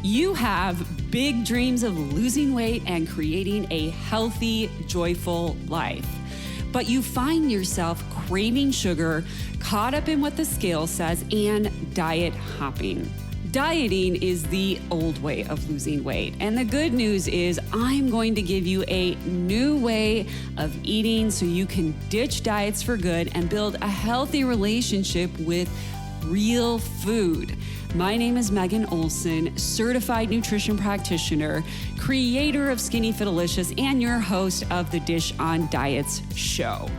You have big dreams of losing weight and creating a healthy, joyful life. But you find yourself craving sugar, caught up in what the scale says, and diet hopping. Dieting is the old way of losing weight. And the good news is I'm going to give you a new way of eating so you can ditch diets for good and build a healthy relationship with real food. My name is Megan Olson, certified nutrition practitioner, creator of Skinny Fitalicious, and your host of the Dish on Diets show.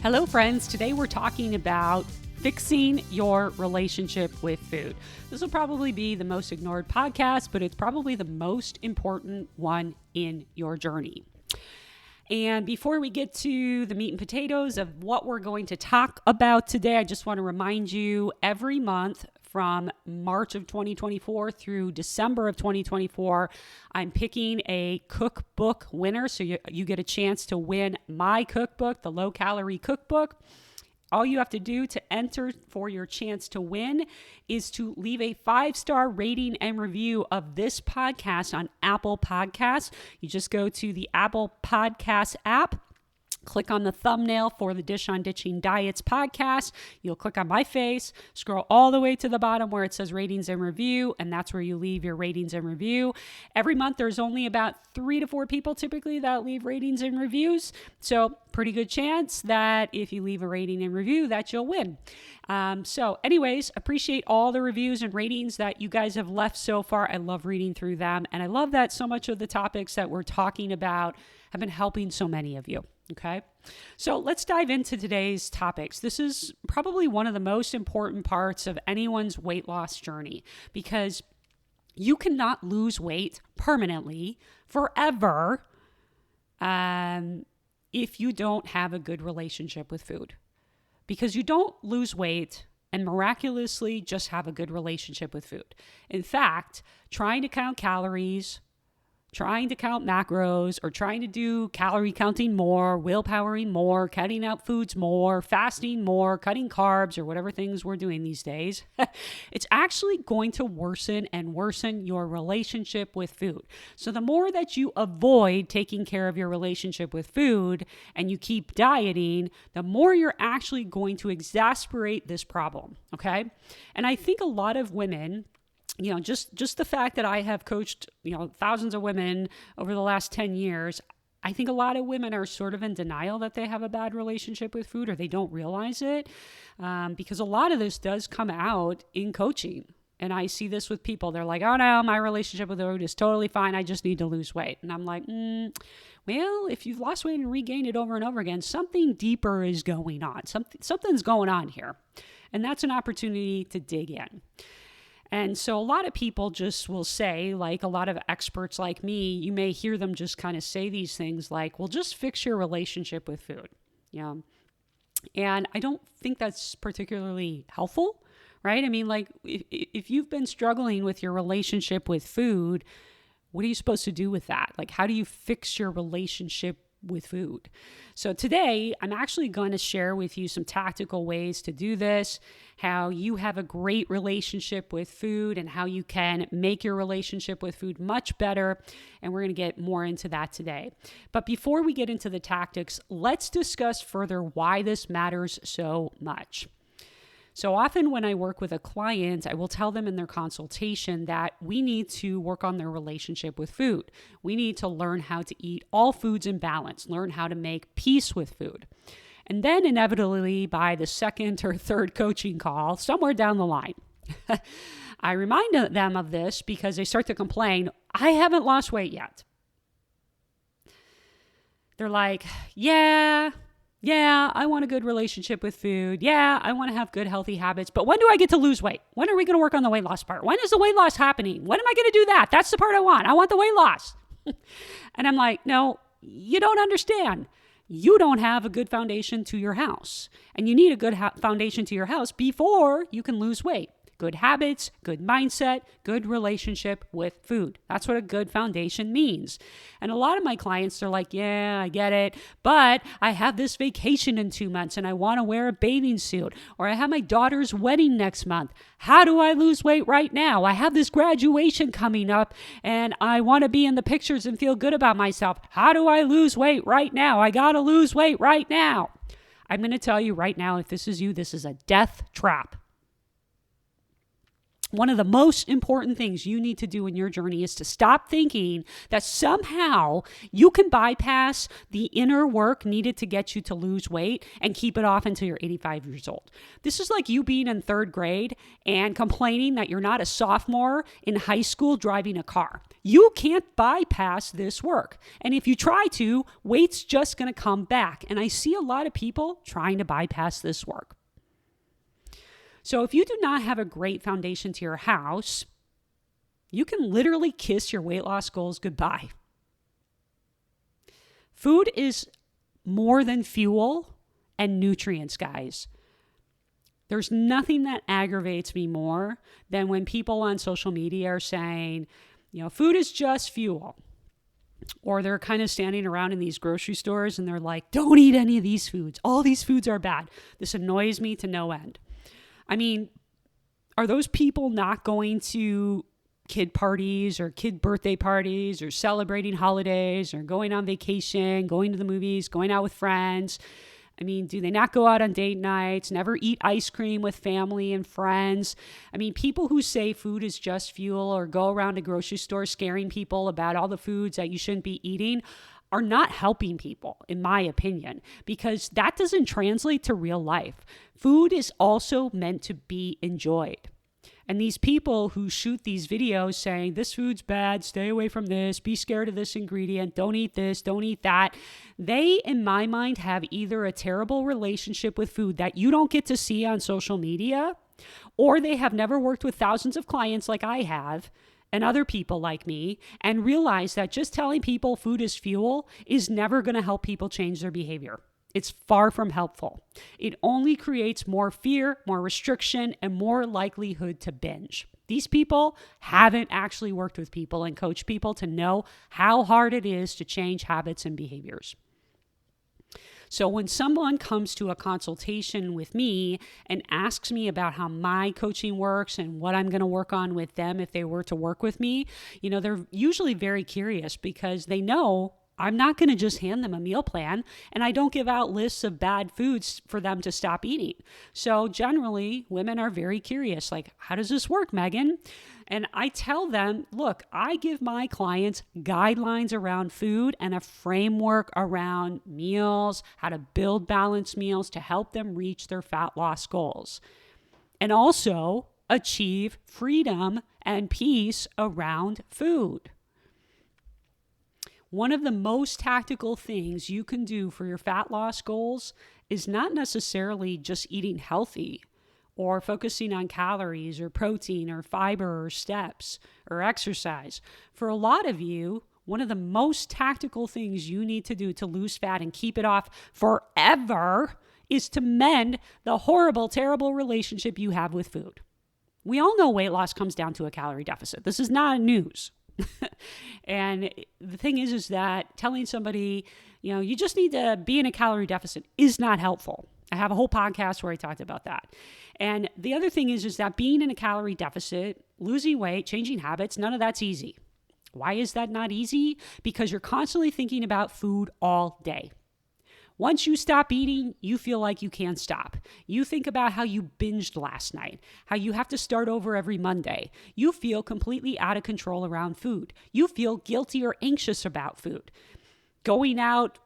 Hello, friends. Today we're talking about fixing your relationship with food. This will probably be the most ignored podcast, but it's probably the most important one in your journey. And before we get to the meat and potatoes of what we're going to talk about today, I just want to remind you every month from March of 2024 through December of 2024, I'm picking a cookbook winner. So you get a chance to win my cookbook, the low calorie cookbook. All you have to do to enter for your chance to win is to leave a 5-star rating and review of this podcast on Apple Podcasts. You just go to the Apple Podcast app, click on the thumbnail for the Dish on Ditching Diets podcast. You'll click on my face, scroll all the way to the bottom where it says ratings and review, and that's where you leave your ratings and review. Every month, there's only about 3 to 4 people typically that leave ratings and reviews. So pretty good chance that if you leave a rating and review that you'll win. So anyways, appreciate all the reviews and ratings that you guys have left so far. I love reading through them. And I love that so much of the topics that we're talking about have been helping so many of you. Okay, so let's dive into today's topics. This is probably one of the most important parts of anyone's weight loss journey because you cannot lose weight permanently forever if you don't have a good relationship with food. Because you don't lose weight and miraculously just have a good relationship with food. In fact, trying to count calories, trying to count macros, or trying to do calorie counting more, willpowering more, cutting out foods more, fasting more, cutting carbs, or whatever things we're doing these days, it's actually going to worsen and worsen your relationship with food. So the more that you avoid taking care of your relationship with food and you keep dieting, the more you're actually going to exacerbate this problem, okay? And I think a lot of women, just the fact that I have coached, thousands of women over the last 10 years, I think a lot of women are sort of in denial that they have a bad relationship with food or they don't realize it because a lot of this does come out in coaching. And I see this with people. They're like, oh no, my relationship with food is totally fine. I just need to lose weight. And I'm like, well, if you've lost weight and regained it over and over again, something deeper is going on. Something's going on here. And that's an opportunity to dig in. And so a lot of people just will say, like a lot of experts like me, you may hear them just kind of say these things like, well, just fix your relationship with food. And I don't think that's particularly helpful, right? I mean, like if you've been struggling with your relationship with food, what are you supposed to do with that? Like, how do you fix your relationship with food? So today, I'm actually going to share with you some tactical ways to do this, how you have a great relationship with food and how you can make your relationship with food much better. And we're going to get more into that today. But before we get into the tactics, let's discuss further why this matters so much. So often when I work with a client, I will tell them in their consultation that we need to work on their relationship with food. We need to learn how to eat all foods in balance, learn how to make peace with food. And then inevitably by the second or third coaching call, somewhere down the line, I remind them of this because they start to complain, I haven't lost weight yet. They're like, yeah, I want a good relationship with food. Yeah, I want to have good, healthy habits. But when do I get to lose weight? When are we going to work on the weight loss part? When is the weight loss happening? When am I going to do that? That's the part I want. I want the weight loss. And I'm like, no, you don't understand. You don't have a good foundation to your house. And you need a good foundation to your house before you can lose weight. Good habits, good mindset, good relationship with food. That's what a good foundation means. And a lot of my clients are like, yeah, I get it, but I have this vacation in 2 months and I want to wear a bathing suit, or I have my daughter's wedding next month. How do I lose weight right now? I have this graduation coming up and I want to be in the pictures and feel good about myself. How do I lose weight right now? I got to lose weight right now. I'm going to tell you right now, if this is you, this is a death trap. One of the most important things you need to do in your journey is to stop thinking that somehow you can bypass the inner work needed to get you to lose weight and keep it off until you're 85 years old. This is like you being in third grade and complaining that you're not a sophomore in high school driving a car. You can't bypass this work. And if you try to, weight's just going to come back. And I see a lot of people trying to bypass this work. So if you do not have a great foundation to your house, you can literally kiss your weight loss goals goodbye. Food is more than fuel and nutrients, guys. There's nothing that aggravates me more than when people on social media are saying, food is just fuel. Or they're kind of standing around in these grocery stores and they're like, don't eat any of these foods. All these foods are bad. This annoys me to no end. I mean, are those people not going to kid parties or kid birthday parties or celebrating holidays or going on vacation, going to the movies, going out with friends? I mean, do they not go out on date nights, never eat ice cream with family and friends? I mean, people who say food is just fuel or go around a grocery store scaring people about all the foods that you shouldn't be eating are not helping people, in my opinion, because that doesn't translate to real life. Food is also meant to be enjoyed. And these people who shoot these videos saying, this food's bad, stay away from this, be scared of this ingredient, don't eat this, don't eat that, they, in my mind, have either a terrible relationship with food that you don't get to see on social media, or they have never worked with thousands of clients like I have, and other people like me, and realize that just telling people food is fuel is never going to help people change their behavior. It's far from helpful. It only creates more fear, more restriction, and more likelihood to binge. These people haven't actually worked with people and coached people to know how hard it is to change habits and behaviors. So when someone comes to a consultation with me and asks me about how my coaching works and what I'm going to work on with them if they were to work with me, they're usually very curious because they know I'm not going to just hand them a meal plan, and I don't give out lists of bad foods for them to stop eating. So generally, women are very curious, like, how does this work, Megan? And I tell them, look, I give my clients guidelines around food and a framework around meals, how to build balanced meals to help them reach their fat loss goals, and also achieve freedom and peace around food. One of the most tactical things you can do for your fat loss goals is not necessarily just eating healthy or focusing on calories or protein or fiber or steps or exercise. For a lot of you, one of the most tactical things you need to do to lose fat and keep it off forever is to mend the horrible, terrible relationship you have with food. We all know weight loss comes down to a calorie deficit. This is not news. And the thing is that telling somebody, you just need to be in a calorie deficit is not helpful. I have a whole podcast where I talked about that. And the other thing is that being in a calorie deficit, losing weight, changing habits, none of that's easy. Why is that not easy? Because you're constantly thinking about food all day. Once you stop eating, you feel like you can't stop. You think about how you binged last night, how you have to start over every Monday. You feel completely out of control around food. You feel guilty or anxious about food. Going out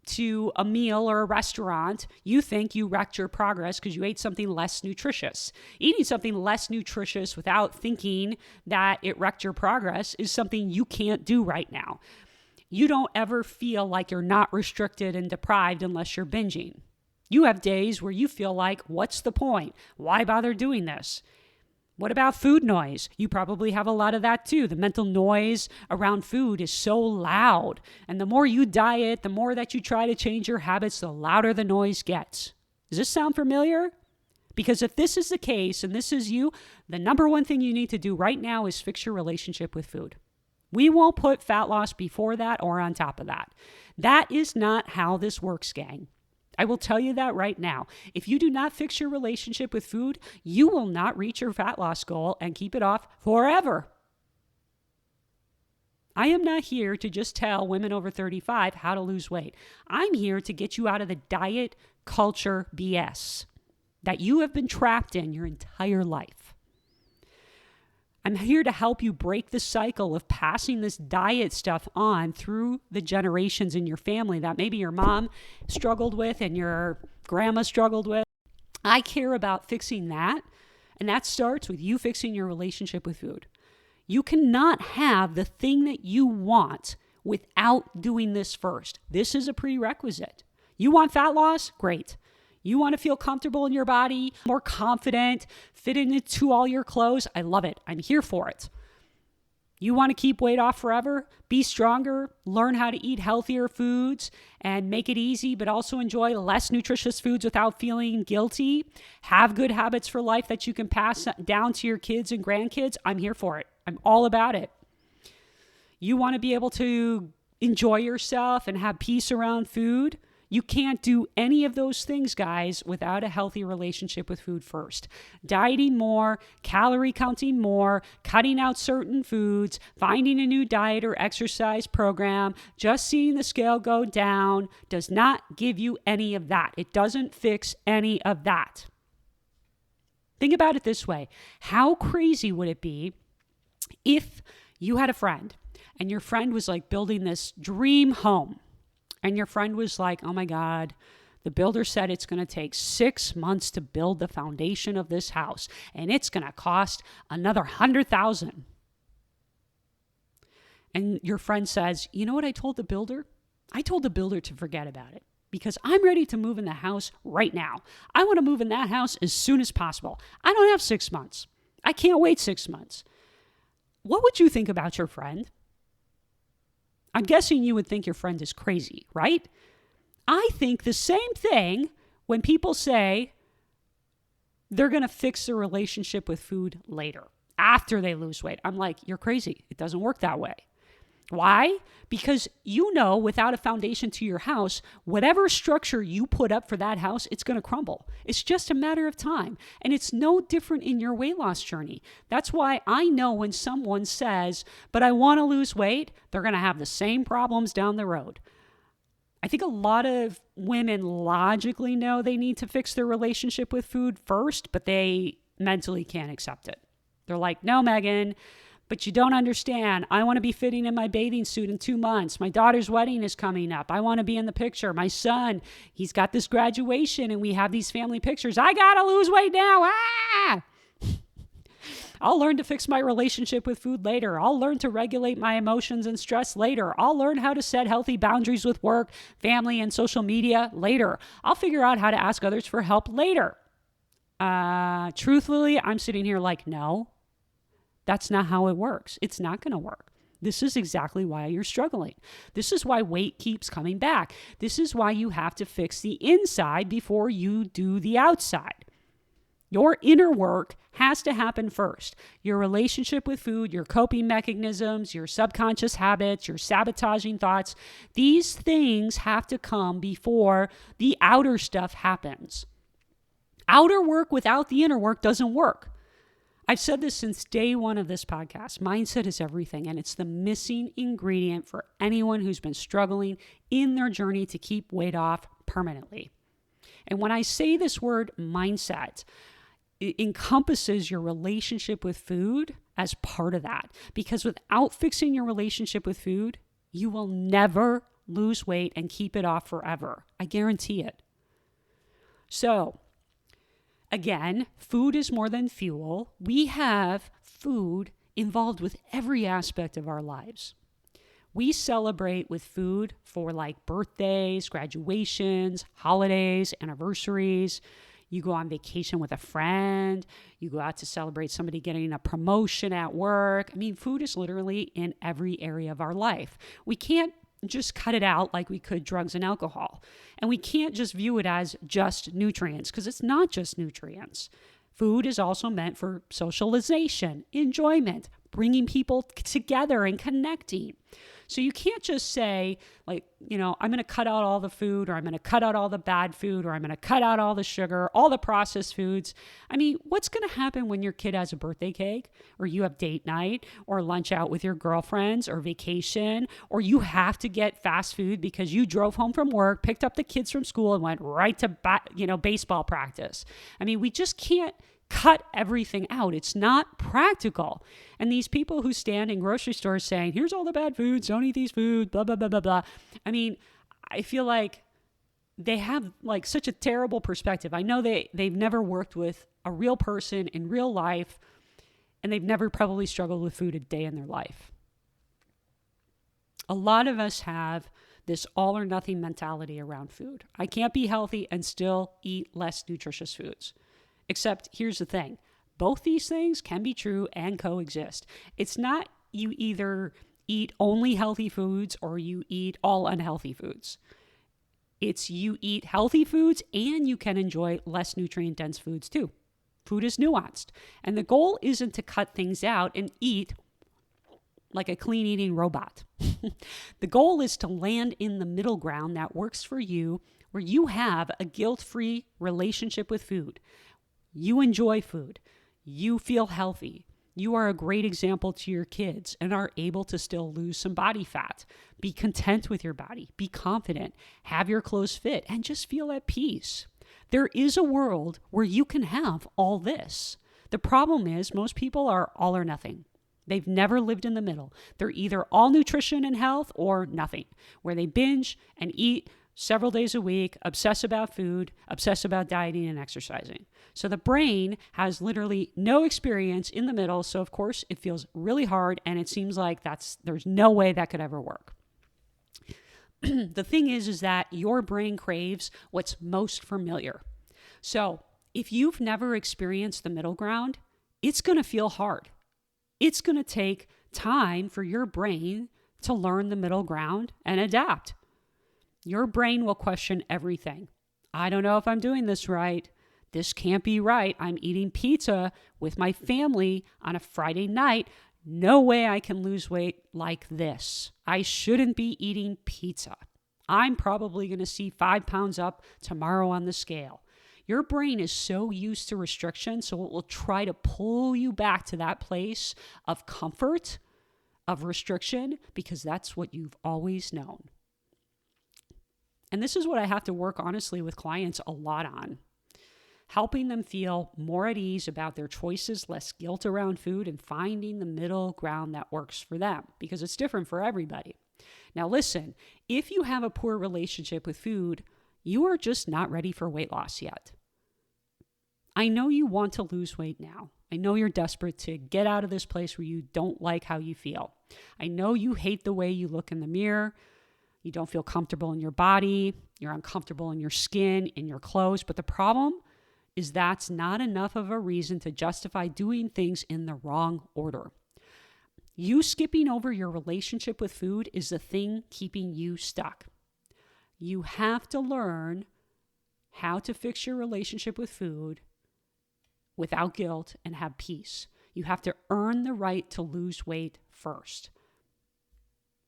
to a meal or a restaurant, you think you wrecked your progress because you ate something less nutritious. Eating something less nutritious without thinking that it wrecked your progress is something you can't do right now. You don't ever feel like you're not restricted and deprived unless you're binging. You have days where you feel like, what's the point? Why bother doing this? What about food noise? You probably have a lot of that too. The mental noise around food is so loud. And the more you diet, the more that you try to change your habits, the louder the noise gets. Does this sound familiar? Because if this is the case and this is you, the number one thing you need to do right now is fix your relationship with food. We won't put fat loss before that or on top of that. That is not how this works, gang. I will tell you that right now. If you do not fix your relationship with food, you will not reach your fat loss goal and keep it off forever. I am not here to just tell women over 35 how to lose weight. I'm here to get you out of the diet culture BS that you have been trapped in your entire life. I'm here to help you break the cycle of passing this diet stuff on through the generations in your family that maybe your mom struggled with and your grandma struggled with. I care about fixing that, and that starts with you fixing your relationship with food. You cannot have the thing that you want without doing this first. This is a prerequisite. You want fat loss? Great. You want to feel comfortable in your body, more confident, fit into all your clothes? I love it. I'm here for it. You want to keep weight off forever? Be stronger, learn how to eat healthier foods and make it easy, but also enjoy less nutritious foods without feeling guilty. Have good habits for life that you can pass down to your kids and grandkids. I'm here for it. I'm all about it. You want to be able to enjoy yourself and have peace around food? You can't do any of those things, guys, without a healthy relationship with food first. Dieting more, calorie counting more, cutting out certain foods, finding a new diet or exercise program, just seeing the scale go down does not give you any of that. It doesn't fix any of that. Think about it this way. How crazy would it be if you had a friend and your friend was like building this dream home? And your friend was like, oh my God, the builder said it's going to take 6 months to build the foundation of this house. And it's going to cost another $100,000. And your friend says, you know what I told the builder? I told the builder to forget about it because I'm ready to move in the house right now. I want to move in that house as soon as possible. I don't have 6 months. I can't wait 6 months. What would you think about your friend? I'm guessing you would think your friend is crazy, right? I think the same thing when people say they're going to fix their relationship with food later, after they lose weight. I'm like, you're crazy. It doesn't work that way. Why? Because you know, without a foundation to your house, whatever structure you put up for that house, it's going to crumble. It's just a matter of time. And it's no different in your weight loss journey. That's why I know when someone says, but I want to lose weight, they're going to have the same problems down the road. I think a lot of women logically know they need to fix their relationship with food first, but they mentally can't accept it. They're like, no, Megan, but you don't understand. I want to be fitting in my bathing suit in 2 months. My daughter's wedding is coming up. I want to be in the picture. My son, he's got this graduation and we have these family pictures. I got to lose weight now. I'll learn to fix my relationship with food later. I'll learn to regulate my emotions and stress later. I'll learn how to set healthy boundaries with work, family, and social media later. I'll figure out how to ask others for help later. Truthfully, I'm sitting here like, no. That's not how it works. It's not going to work. This is exactly why you're struggling. This is why weight keeps coming back. This is why you have to fix the inside before you do the outside. Your inner work has to happen first. Your relationship with food, your coping mechanisms, your subconscious habits, your sabotaging thoughts, these things have to come before the outer stuff happens. Outer work without the inner work doesn't work. I've said this since day one of this podcast. Mindset is everything, and it's the missing ingredient for anyone who's been struggling in their journey to keep weight off permanently. And when I say this word mindset, it encompasses your relationship with food as part of that. Because without fixing your relationship with food, you will never lose weight and keep it off forever. I guarantee it. So, again, food is more than fuel. We have food involved with every aspect of our lives. We celebrate with food for like birthdays, graduations, holidays, anniversaries. You go on vacation with a friend. You go out to celebrate somebody getting a promotion at work. I mean, food is literally in every area of our life. We can't just cut it out like we could drugs and alcohol. And we can't just view it as just nutrients, because it's not just nutrients. Food is also meant for socialization, enjoyment, bringing people together and connecting. So you can't just say, like, I'm going to cut out all the food, or I'm going to cut out all the bad food, or I'm going to cut out all the sugar, all the processed foods. I mean, what's going to happen when your kid has a birthday cake, or you have date night, or lunch out with your girlfriends, or vacation, or you have to get fast food because you drove home from work, picked up the kids from school, and went right to baseball practice? I mean, we just can't cut everything out. It's not practical. And these people who stand in grocery stores saying, here's all the bad foods, don't eat these foods, blah, blah, blah, blah, blah. I mean, I feel like they have like such a terrible perspective. I know they've never worked with a real person in real life, and they've never probably struggled with food a day in their life. A lot of us have this all or nothing mentality around food. I can't be healthy and still eat less nutritious foods. Except here's the thing. Both these things can be true and coexist. It's not you either eat only healthy foods or you eat all unhealthy foods. It's you eat healthy foods and you can enjoy less nutrient-dense foods too. Food is nuanced. And the goal isn't to cut things out and eat like a clean eating robot. The goal is to land in the middle ground that works for you, where you have a guilt-free relationship with food. You enjoy food. You feel healthy. You are a great example to your kids and are able to still lose some body fat. Be content with your body. Be confident. Have your clothes fit and just feel at peace. There is a world where you can have all this. The problem is most people are all or nothing. They've never lived in the middle. They're either all nutrition and health or nothing, where they binge and eat several days a week, obsess about food, obsess about dieting and exercising. So the brain has literally no experience in the middle. So of course it feels really hard, and it seems like there's no way that could ever work. The thing is that your brain craves what's most familiar. So if you've never experienced the middle ground, it's going to feel hard. It's going to take time for your brain to learn the middle ground and adapt. Your brain will question everything. I don't know if I'm doing this right. This can't be right. I'm eating pizza with my family on a Friday night. No way I can lose weight like this. I shouldn't be eating pizza. I'm probably going to see 5 pounds up tomorrow on the scale. Your brain is so used to restriction, so it will try to pull you back to that place of comfort, of restriction, because that's what you've always known. And this is what I have to work honestly with clients a lot on. Helping them feel more at ease about their choices, less guilt around food, and finding the middle ground that works for them, because it's different for everybody. Now listen, if you have a poor relationship with food, you are just not ready for weight loss yet. I know you want to lose weight now. I know you're desperate to get out of this place where you don't like how you feel. I know you hate the way you look in the mirror. You don't feel comfortable in your body. You're uncomfortable in your skin, in your clothes. But the problem is that's not enough of a reason to justify doing things in the wrong order. You skipping over your relationship with food is the thing keeping you stuck. You have to learn how to fix your relationship with food without guilt and have peace. You have to earn the right to lose weight first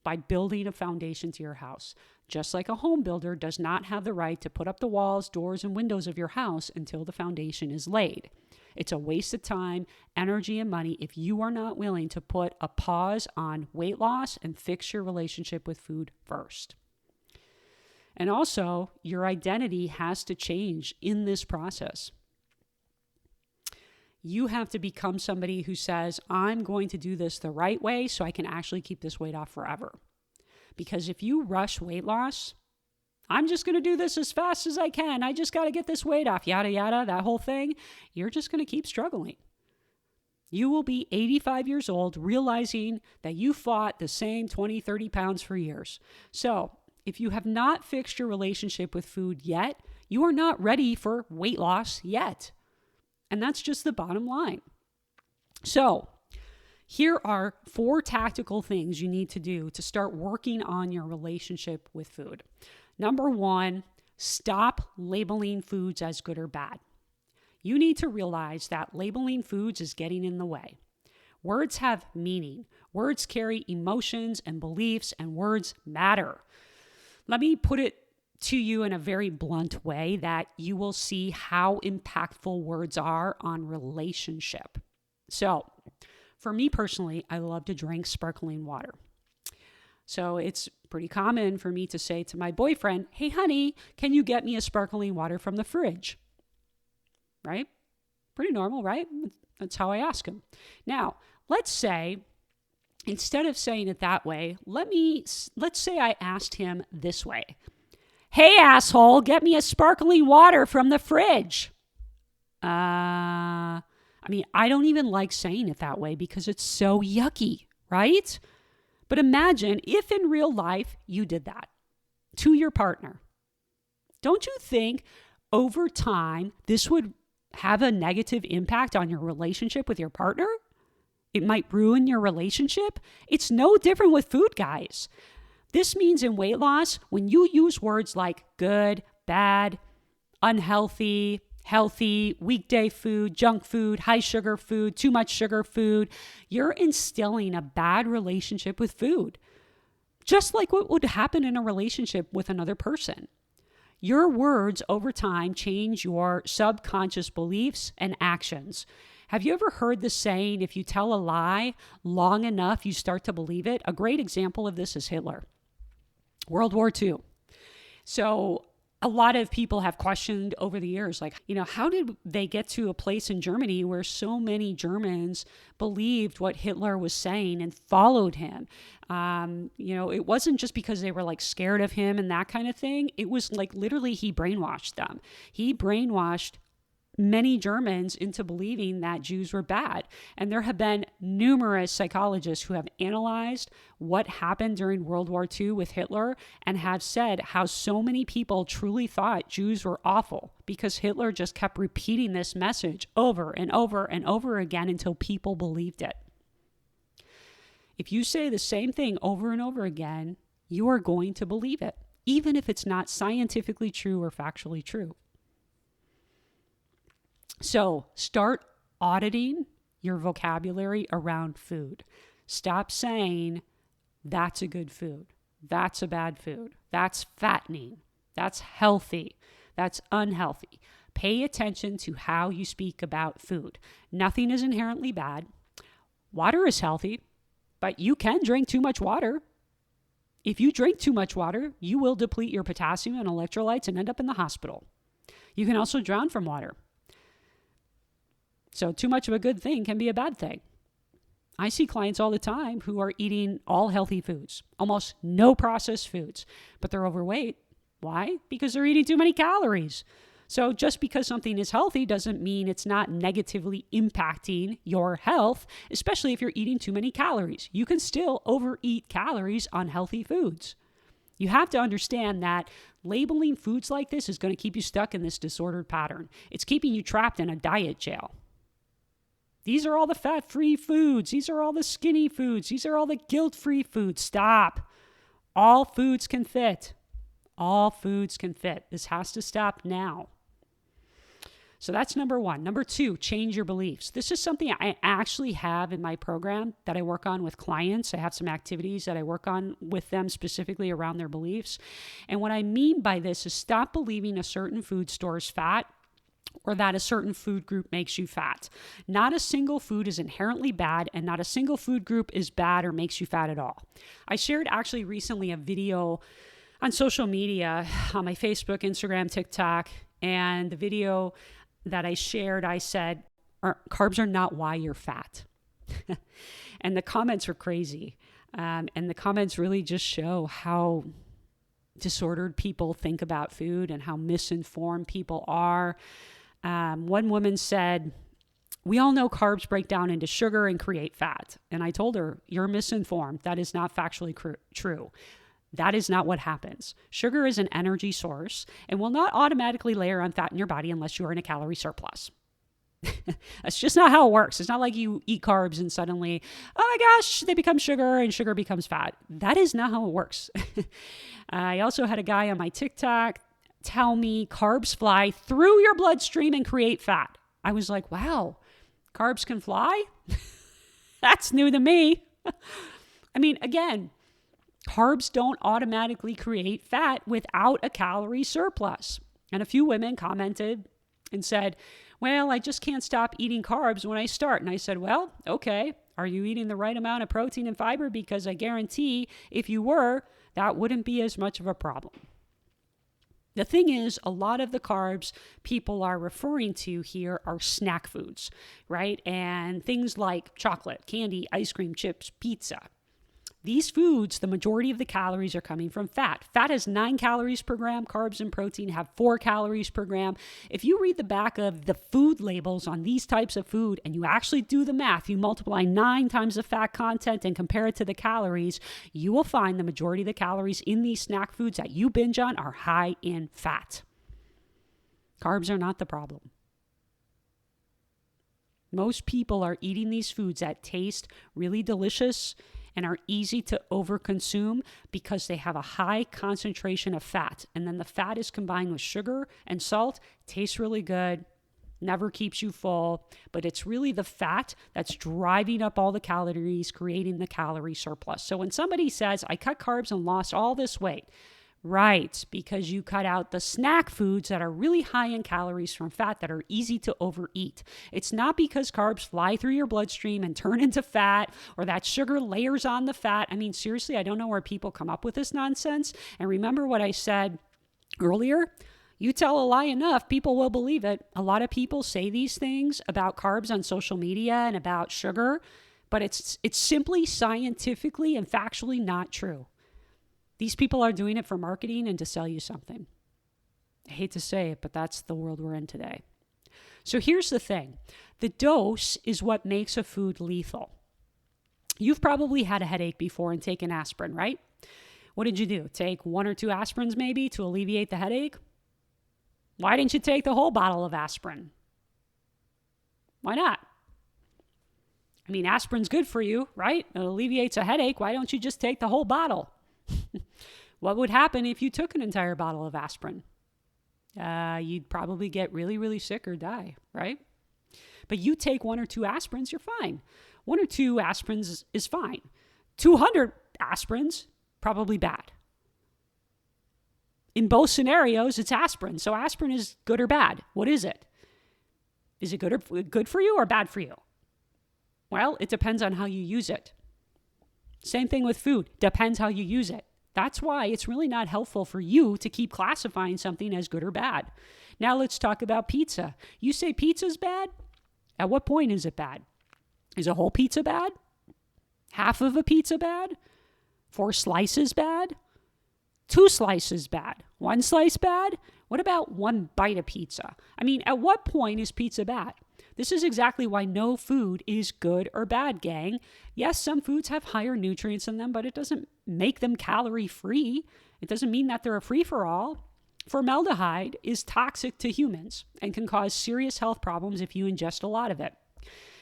by building a foundation to your house. Just like a home builder does not have the right to put up the walls, doors, and windows of your house until the foundation is laid. It's a waste of time, energy, and money if you are not willing to put a pause on weight loss and fix your relationship with food first. And also, your identity has to change in this process. You have to become somebody who says, I'm going to do this the right way so I can actually keep this weight off forever. Because if you rush weight loss, I'm just going to do this as fast as I can. I just got to get this weight off, yada, yada, that whole thing. You're just going to keep struggling. You will be 85 years old realizing that you fought the same 20, 30 pounds for years. So if you have not fixed your relationship with food yet, you are not ready for weight loss yet. And that's just the bottom line. So Here are 4 tactical things you need to do to start working on your relationship with food. Number 1, stop labeling foods as good or bad. You need to realize that labeling foods is getting in the way. Words have meaning. Words carry emotions and beliefs, and words matter. Let me put it to you in a very blunt way that you will see how impactful words are on relationship. So, for me personally, I love to drink sparkling water. So it's pretty common for me to say to my boyfriend, "Hey, honey, can you get me a sparkling water from the fridge?" Right? Pretty normal, right? That's how I ask him. Now, let's say, instead of saying it that way, let's say I asked him this way. "Hey, asshole, get me a sparkling water from the fridge." I don't even like saying it that way because it's so yucky, right? But imagine if in real life you did that to your partner. Don't you think over time this would have a negative impact on your relationship with your partner? It might ruin your relationship. It's no different with food, guys. This means in weight loss, when you use words like good, bad, unhealthy, healthy, weekday food, junk food, high sugar food, too much sugar food, you're instilling a bad relationship with food. Just like what would happen in a relationship with another person. Your words over time change your subconscious beliefs and actions. Have you ever heard the saying, if you tell a lie long enough, you start to believe it? A great example of this is Hitler, World War II. So a lot of people have questioned over the years, like, how did they get to a place in Germany where so many Germans believed what Hitler was saying and followed him? It wasn't just because they were like scared of him and that kind of thing. It was like literally he brainwashed them. He brainwashed many Germans into believing that Jews were bad. And there have been numerous psychologists who have analyzed what happened during World War II with Hitler and have said how so many people truly thought Jews were awful because Hitler just kept repeating this message over and over and over again until people believed it. If you say the same thing over and over again, you are going to believe it, even if it's not scientifically true or factually true. So start auditing your vocabulary around food. Stop saying, that's a good food. That's a bad food. That's fattening. That's healthy. That's unhealthy. Pay attention to how you speak about food. Nothing is inherently bad. Water is healthy, but you can drink too much water. If you drink too much water, you will deplete your potassium and electrolytes and end up in the hospital. You can also drown from water. So too much of a good thing can be a bad thing. I see clients all the time who are eating all healthy foods, almost no processed foods, but they're overweight. Why? Because they're eating too many calories. So just because something is healthy doesn't mean it's not negatively impacting your health, especially if you're eating too many calories. You can still overeat calories on healthy foods. You have to understand that labeling foods like this is going to keep you stuck in this disordered pattern. It's keeping you trapped in a diet jail. These are all the fat-free foods. These are all the skinny foods. These are all the guilt-free foods. Stop. All foods can fit. All foods can fit. This has to stop now. So that's number 1. Number 2, change your beliefs. This is something I actually have in my program that I work on with clients. I have some activities that I work on with them specifically around their beliefs. And what I mean by this is stop believing a certain food store is fat or that a certain food group makes you fat. Not a single food is inherently bad, and not a single food group is bad or makes you fat at all. I shared actually recently a video on social media, on my Facebook, Instagram, TikTok, and the video that I shared, I said, carbs are not why you're fat. And the comments were crazy. And the comments really just show how disordered people think about food and how misinformed people are. One woman said, "We all know carbs break down into sugar and create fat." And I told her, "You're misinformed. That is not factually true. That is not what happens. Sugar is an energy source and will not automatically layer on fat in your body unless you are in a calorie surplus. That's just not how it works. It's not like you eat carbs and suddenly, oh my gosh, they become sugar and sugar becomes fat. That is not how it works. I also had a guy on my TikTok tell me carbs fly through your bloodstream and create fat. I was like, wow, carbs can fly? That's new to me. I mean, again, carbs don't automatically create fat without a calorie surplus. And a few women commented and said, well, I just can't stop eating carbs when I start. And I said, well, okay, are you eating the right amount of protein and fiber? Because I guarantee if you were, that wouldn't be as much of a problem. The thing is, a lot of the carbs people are referring to here are snack foods, right? And things like chocolate, candy, ice cream, chips, pizza. These foods, the majority of the calories are coming from fat. Fat has 9 calories per gram. Carbs and protein have 4 calories per gram. If you read the back of the food labels on these types of food and you actually do the math, you multiply 9 times the fat content and compare it to the calories, you will find the majority of the calories in these snack foods that you binge on are high in fat. Carbs are not the problem. Most people are eating these foods that taste really delicious and are easy to overconsume because they have a high concentration of fat. And then the fat is combined with sugar and salt, tastes really good, never keeps you full, but it's really the fat that's driving up all the calories, creating the calorie surplus. So when somebody says, I cut carbs and lost all this weight, right, because you cut out the snack foods that are really high in calories from fat that are easy to overeat. It's not because carbs fly through your bloodstream and turn into fat or that sugar layers on the fat. I mean, seriously, I don't know where people come up with this nonsense. And remember what I said earlier? You tell a lie enough, people will believe it. A lot of people say these things about carbs on social media and about sugar, but it's simply scientifically and factually not true. These people are doing it for marketing and to sell you something. I hate to say it, but that's the world we're in today. So here's the thing. The dose is what makes a food lethal. You've probably had a headache before and taken aspirin, right? What did you do? Take 1 or 2 aspirins maybe to alleviate the headache? Why didn't you take the whole bottle of aspirin? Why not? I mean, aspirin's good for you, right? It alleviates a headache. Why don't you just take the whole bottle? What would happen if you took an entire bottle of aspirin? You'd probably get really, really sick or die, right? But you take 1 or 2 aspirins, you're fine. 1 or 2 aspirins is fine. 200 aspirins, probably bad. In both scenarios, it's aspirin. So aspirin is good or bad. What is it? Is it good for you or bad for you? Well, it depends on how you use it. Same thing with food. Depends how you use it. That's why it's really not helpful for you to keep classifying something as good or bad. Now let's talk about pizza. You say pizza's bad? At what point is it bad? Is a whole pizza bad? Half of a pizza bad? 4 slices bad? 2 slices bad? 1 slice bad? What about 1 bite of pizza? I mean, at what point is pizza bad? This is exactly why no food is good or bad, gang. Yes, some foods have higher nutrients in them, but it doesn't make them calorie-free. It doesn't mean that they're a free-for-all. Formaldehyde is toxic to humans and can cause serious health problems if you ingest a lot of it.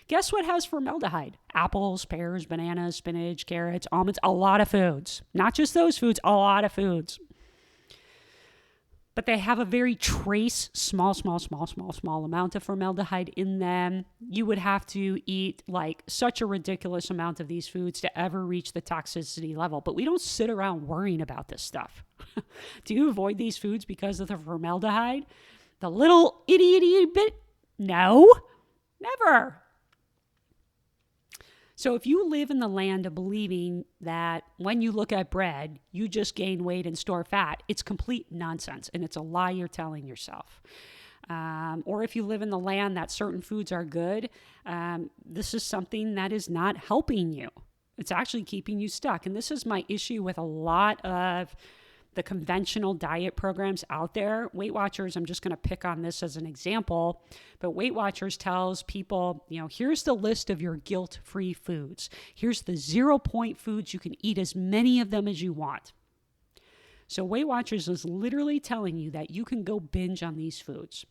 Guess what has formaldehyde? Apples, pears, bananas, spinach, carrots, almonds, a lot of foods. Not just those foods, a lot of foods. But they have a very trace, small amount of formaldehyde in them. You would have to eat like such a ridiculous amount of these foods to ever reach the toxicity level. But we don't sit around worrying about this stuff. Do you avoid these foods because of the formaldehyde? The little itty bit? No, never. So if you live in the land of believing that when you look at bread, you just gain weight and store fat, it's complete nonsense, and it's a lie you're telling yourself. Or if you live in the land that certain foods are good, this is something that is not helping you. It's actually keeping you stuck. And this is my issue with a lot of the conventional diet programs out there. Weight Watchers, I'm just going to pick on this as an example, but Weight Watchers tells people, here's the list of your guilt-free foods. Here's the 0-point foods. You can eat as many of them as you want. So Weight Watchers is literally telling you that you can go binge on these foods.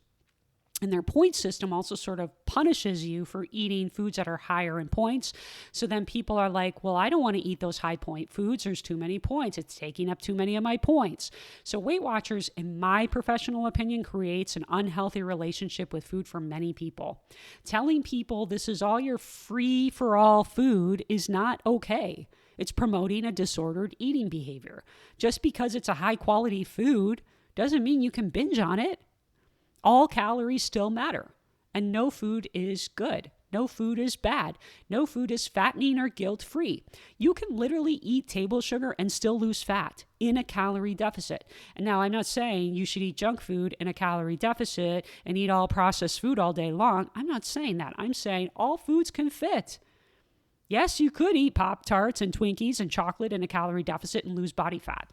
And their point system also sort of punishes you for eating foods that are higher in points. So then people are like, well, I don't want to eat those high point foods. There's too many points. It's taking up too many of my points. So Weight Watchers, in my professional opinion, creates an unhealthy relationship with food for many people. Telling people this is all your free for all food is not okay. It's promoting a disordered eating behavior. Just because it's a high quality food doesn't mean you can binge on it. All calories still matter, and no food is good. No food is bad. No food is fattening or guilt-free. You can literally eat table sugar and still lose fat in a calorie deficit. And now I'm not saying you should eat junk food in a calorie deficit and eat all processed food all day long. I'm not saying that. I'm saying all foods can fit. Yes, you could eat Pop-Tarts and Twinkies and chocolate in a calorie deficit and lose body fat.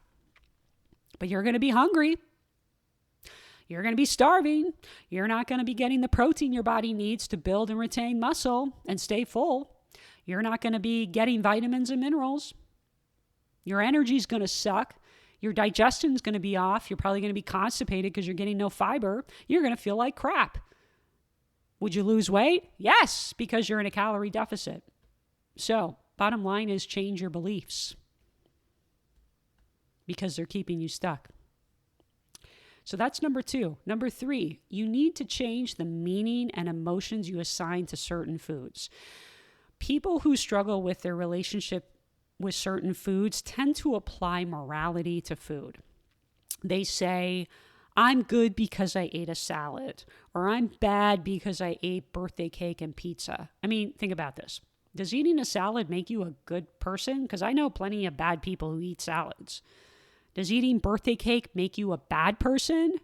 But you're going to be hungry. You're going to be starving. You're not going to be getting the protein your body needs to build and retain muscle and stay full. You're not going to be getting vitamins and minerals. Your energy is going to suck. Your digestion is going to be off. You're probably going to be constipated because you're getting no fiber. You're going to feel like crap. Would you lose weight? Yes, because you're in a calorie deficit. So, bottom line is change your beliefs because they're keeping you stuck. So that's number 2. Number 3, you need to change the meaning and emotions you assign to certain foods. People who struggle with their relationship with certain foods tend to apply morality to food. They say, I'm good because I ate a salad, or I'm bad because I ate birthday cake and pizza. I mean, think about this. Does eating a salad make you a good person? Because I know plenty of bad people who eat salads. Does eating birthday cake make you a bad person?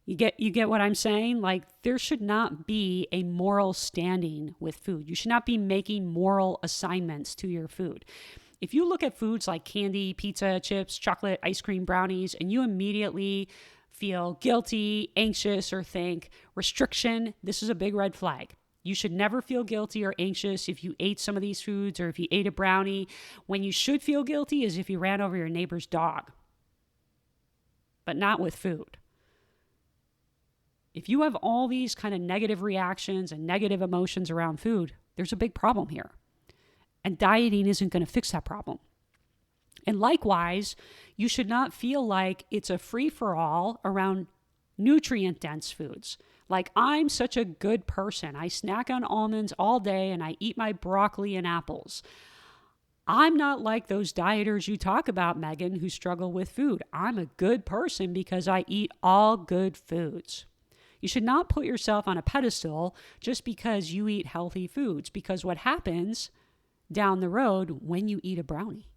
You get what I'm saying? Like, there should not be a moral standing with food. You should not be making moral assignments to your food. If you look at foods like candy, pizza, chips, chocolate, ice cream, brownies, and you immediately feel guilty, anxious, or think restriction, this is a big red flag. You should never feel guilty or anxious if you ate some of these foods or if you ate a brownie. When you should feel guilty is if you ran over your neighbor's dog, but not with food. If you have all these kind of negative reactions and negative emotions around food, there's a big problem here. And dieting isn't going to fix that problem. And likewise, you should not feel like it's a free-for-all around nutrient-dense foods. Like, I'm such a good person. I snack on almonds all day and I eat my broccoli and apples. I'm not like those dieters you talk about, Megan, who struggle with food. I'm a good person because I eat all good foods. You should not put yourself on a pedestal just because you eat healthy foods, because what happens down the road when you eat a brownie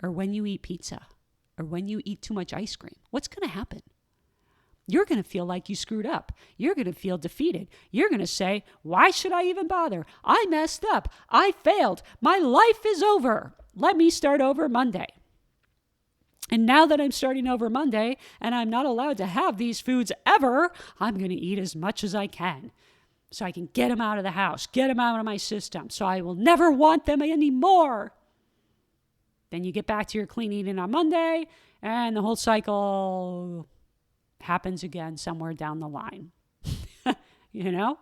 or when you eat pizza or when you eat too much ice cream, what's going to happen? You're going to feel like you screwed up. You're going to feel defeated. You're going to say, why should I even bother? I messed up. I failed. My life is over. Let me start over Monday. And now that I'm starting over Monday and I'm not allowed to have these foods ever, I'm going to eat as much as I can so I can get them out of the house, get them out of my system, so I will never want them anymore. Then you get back to your clean eating on Monday and the whole cycle happens again somewhere down the line. You know?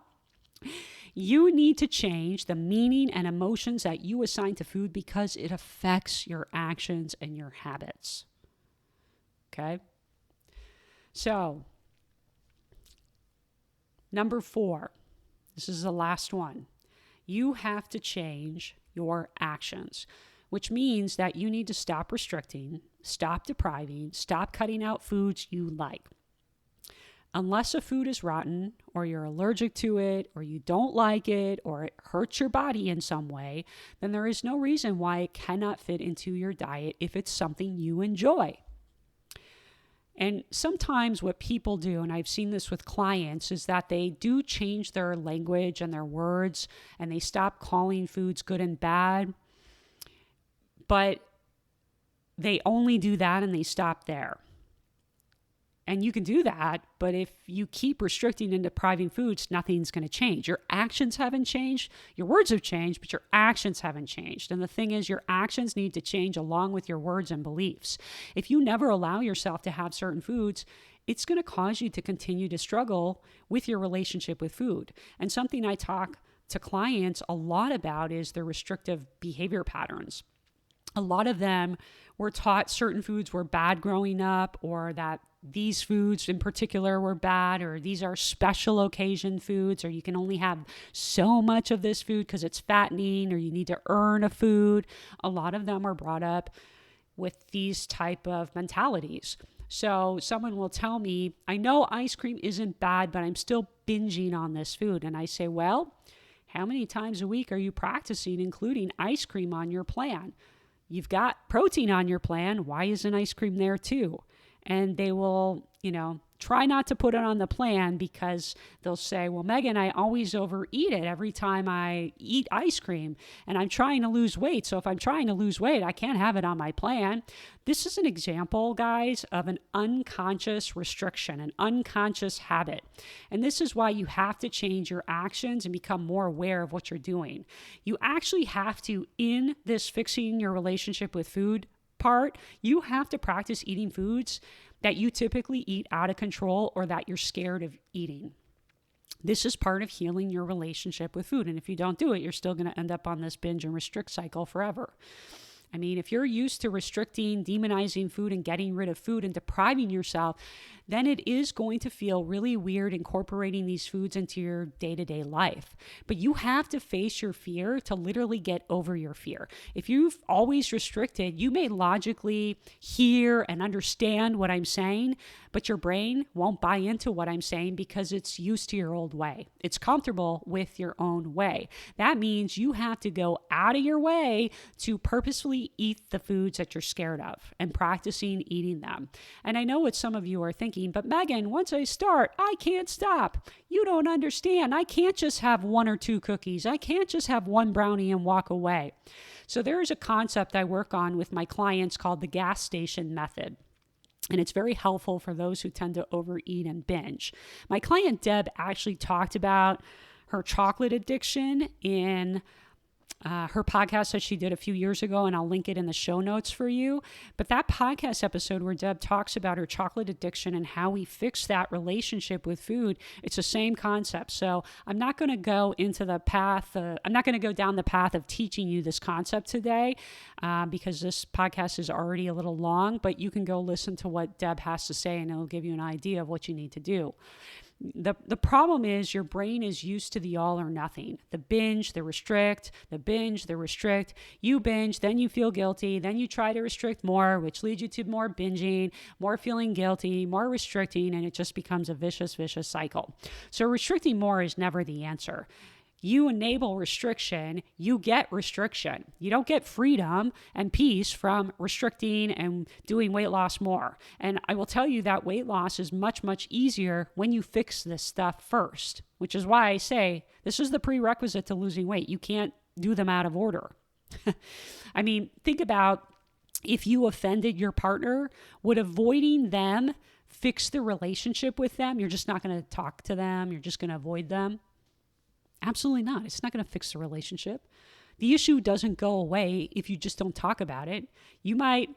You need to change the meaning and emotions that you assign to food because it affects your actions and your habits. Okay? So, number 4, this is the last one. You have to change your actions, which means that you need to stop restricting, stop depriving, stop cutting out foods you like. Unless a food is rotten or you're allergic to it or you don't like it or it hurts your body in some way, then there is no reason why it cannot fit into your diet if it's something you enjoy. And sometimes what people do, and I've seen this with clients, is that they do change their language and their words and they stop calling foods good and bad, but they only do that and they stop there. And you can do that, but if you keep restricting and depriving foods, nothing's going to change. Your actions haven't changed. Your words have changed, but your actions haven't changed. And the thing is, your actions need to change along with your words and beliefs. If you never allow yourself to have certain foods, it's going to cause you to continue to struggle with your relationship with food. And something I talk to clients a lot about is their restrictive behavior patterns. A lot of them were taught certain foods were bad growing up, or that these foods in particular were bad, or these are special occasion foods, or you can only have so much of this food because it's fattening, or you need to earn a food. A lot of them are brought up with these type of mentalities. So someone will tell me, I know ice cream isn't bad, but I'm still binging on this food. And I say, well, how many times a week are you practicing including ice cream on your plan? You've got protein on your plan. Why isn't ice cream there too? And they will, try not to put it on the plan because they'll say, well, Megan, I always overeat it every time I eat ice cream and I'm trying to lose weight. So if I'm trying to lose weight, I can't have it on my plan. This is an example, guys, of an unconscious restriction, an unconscious habit. And this is why you have to change your actions and become more aware of what you're doing. You actually have to, in this fixing your relationship with food part, you have to practice eating foods that you typically eat out of control or that you're scared of eating. This is part of healing your relationship with food. And if you don't do it, you're still going to end up on this binge and restrict cycle forever. I mean, if you're used to restricting, demonizing food and getting rid of food and depriving yourself, then it is going to feel really weird incorporating these foods into your day-to-day life. But you have to face your fear to literally get over your fear. If you've always restricted, you may logically hear and understand what I'm saying, but your brain won't buy into what I'm saying because it's used to your old way. It's comfortable with your own way. That means you have to go out of your way to purposefully eat the foods that you're scared of and practicing eating them. And I know what some of you are thinking, but Megan, once I start, I can't stop. You don't understand. I can't just have 1 or 2 cookies. I can't just have 1 brownie and walk away. So there's a concept I work on with my clients called the gas station method. And it's very helpful for those who tend to overeat and binge. My client Deb actually talked about her chocolate addiction in her podcast that she did a few years ago, and I'll link it in the show notes for you. But that podcast episode where Deb talks about her chocolate addiction and how we fix that relationship with food, it's the same concept. So I'm not going to go into the path, I'm not going to go down the path of teaching you this concept today because this podcast is already a little long, but you can go listen to what Deb has to say and it'll give you an idea of what you need to do. The problem is your brain is used to the all or nothing. The binge, the restrict, the binge, the restrict. You binge, then you feel guilty, then you try to restrict more, which leads you to more binging, more feeling guilty, more restricting, and it just becomes a vicious cycle. So restricting more is never the answer. You enable restriction, you get restriction. You don't get freedom and peace from restricting and doing weight loss more. And I will tell you that weight loss is much easier when you fix this stuff first, which is why I say this is the prerequisite to losing weight. You can't do them out of order. I mean, think about if you offended your partner, would avoiding them fix the relationship with them? You're just not going to talk to them. You're just going to avoid them. Absolutely not. It's not going to fix the relationship. The issue doesn't go away if you just don't talk about it. You might,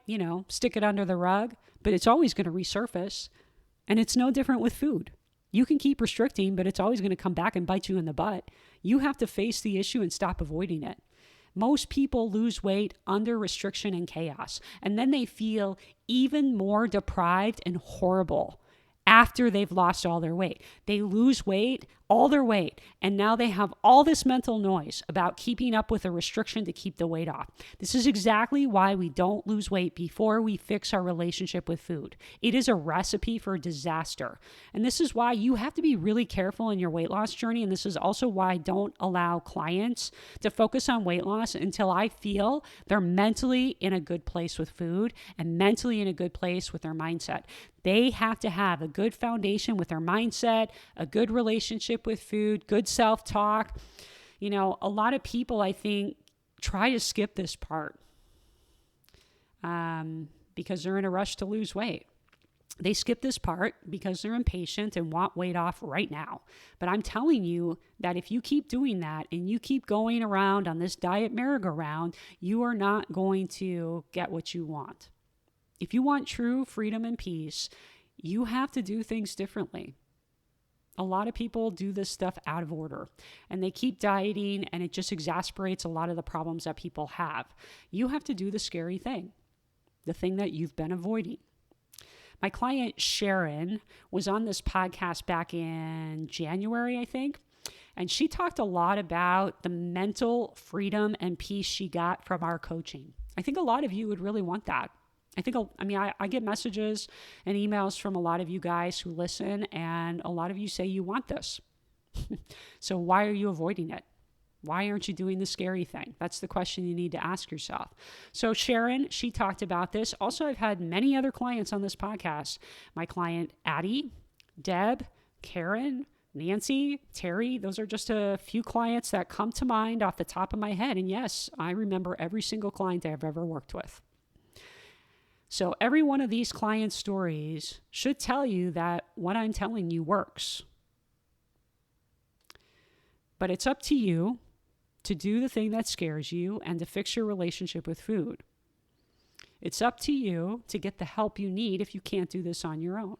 stick it under the rug, but it's always going to resurface. And it's no different with food. You can keep restricting, but it's always going to come back and bite you in the butt. You have to face the issue and stop avoiding it. Most people lose weight under restriction and chaos, and then they feel even more deprived and horrible after they've lost all their weight. They lose weight, all their weight, and now they have all this mental noise about keeping up with a restriction to keep the weight off. This is exactly why we don't lose weight before we fix our relationship with food. It is a recipe for disaster. And this is why you have to be really careful in your weight loss journey. And this is also why I don't allow clients to focus on weight loss until I feel they're mentally in a good place with food and mentally in a good place with their mindset. They have to have a good foundation with their mindset, a good relationship with food, good self-talk. A lot of people, I think, try to skip this part because they're in a rush to lose weight. They skip this part because they're impatient and want weight off right now. But I'm telling you that if you keep doing that and you keep going around on this diet merry-go-round, you are not going to get what you want. If you want true freedom and peace, You have to do things differently. A lot of people do this stuff out of order and they keep dieting, and it just exasperates a lot of the problems that people have. You have to do the scary thing, the thing that you've been avoiding. My client Sharon was on this podcast back in January, I think, and she talked a lot about the mental freedom and peace she got from our coaching. I think a lot of you would really want that. I get messages and emails from a lot of you guys who listen, and a lot of you say you want this. So why are you avoiding it? Why aren't you doing the scary thing? That's the question you need to ask yourself. So Sharon, she talked about this. Also, I've had many other clients on this podcast. My client Addie, Deb, Karen, Nancy, Terry, those are just a few clients that come to mind off the top of my head. And yes, I remember every single client I've ever worked with. So every one of these client stories should tell you that what I'm telling you works. But it's up to you to do the thing that scares you and to fix your relationship with food. It's up to you to get the help you need if you can't do this on your own.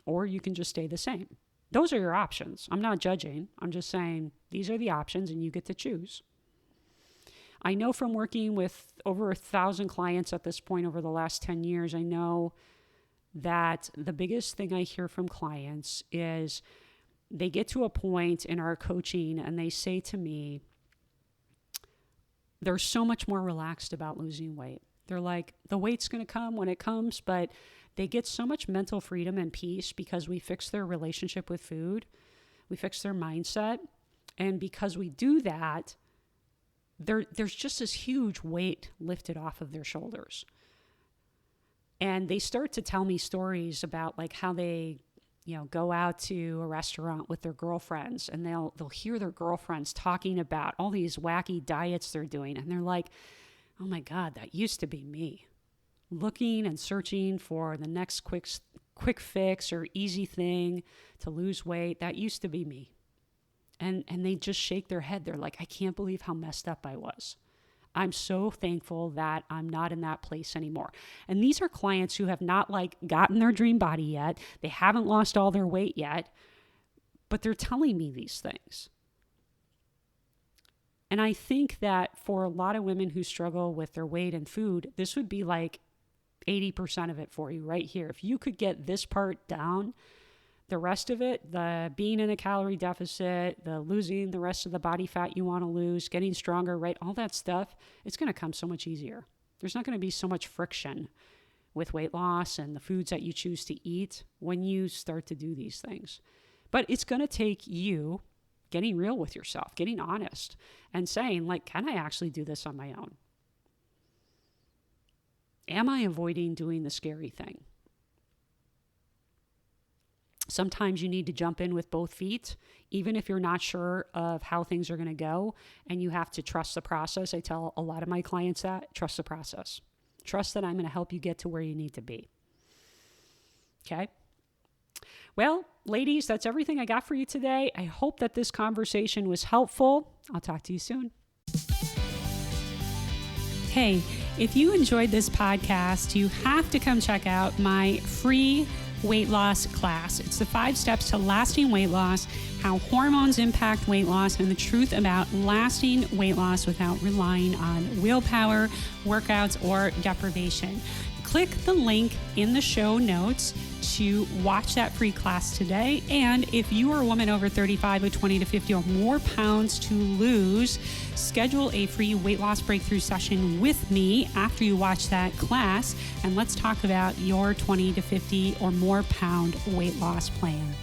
Or you can just stay the same. Those are your options. I'm not judging. I'm just saying these are the options and you get to choose. I know from working with over 1,000 clients at this point over the last 10 years, I know that the biggest thing I hear from clients is they get to a point in our coaching and they say to me, they're so much more relaxed about losing weight. They're like, the weight's going to come when it comes, but they get so much mental freedom and peace because we fix their relationship with food. We fix their mindset. And because we do that, there's just this huge weight lifted off of their shoulders. And they start to tell me stories about like how they, go out to a restaurant with their girlfriends, and they'll hear their girlfriends talking about all these wacky diets they're doing. And they're like, oh my God, that used to be me. Looking and searching for the next quick fix or easy thing to lose weight. That used to be me. And they just shake their head. They're like, I can't believe how messed up I was. I'm so thankful that I'm not in that place anymore. And these are clients who have not gotten their dream body yet. They haven't lost all their weight yet, but they're telling me these things. And I think that for a lot of women who struggle with their weight and food, this would be like 80% of it for you right here. If you could get this part down, the rest of it, the being in a calorie deficit, the losing the rest of the body fat you want to lose, getting stronger, right? All that stuff, it's going to come so much easier. There's not going to be so much friction with weight loss and the foods that you choose to eat when you start to do these things. But it's going to take you getting real with yourself, getting honest and saying, can I actually do this on my own? Am I avoiding doing the scary thing? Sometimes you need to jump in with both feet, even if you're not sure of how things are going to go, and you have to trust the process. I tell a lot of my clients that, trust the process. Trust that I'm going to help you get to where you need to be. Okay? Well, ladies, that's everything I got for you today. I hope that this conversation was helpful. I'll talk to you soon. Hey, if you enjoyed this podcast, you have to come check out my free weight loss class. It's the 5 steps to lasting weight loss, how hormones impact weight loss, and the truth about lasting weight loss without relying on willpower, workouts, or deprivation. Click the link in the show notes to watch that free class today. And if you are a woman over 35 with 20 to 50 or more pounds to lose, schedule a free weight loss breakthrough session with me after you watch that class. And let's talk about your 20 to 50 or more pound weight loss plan.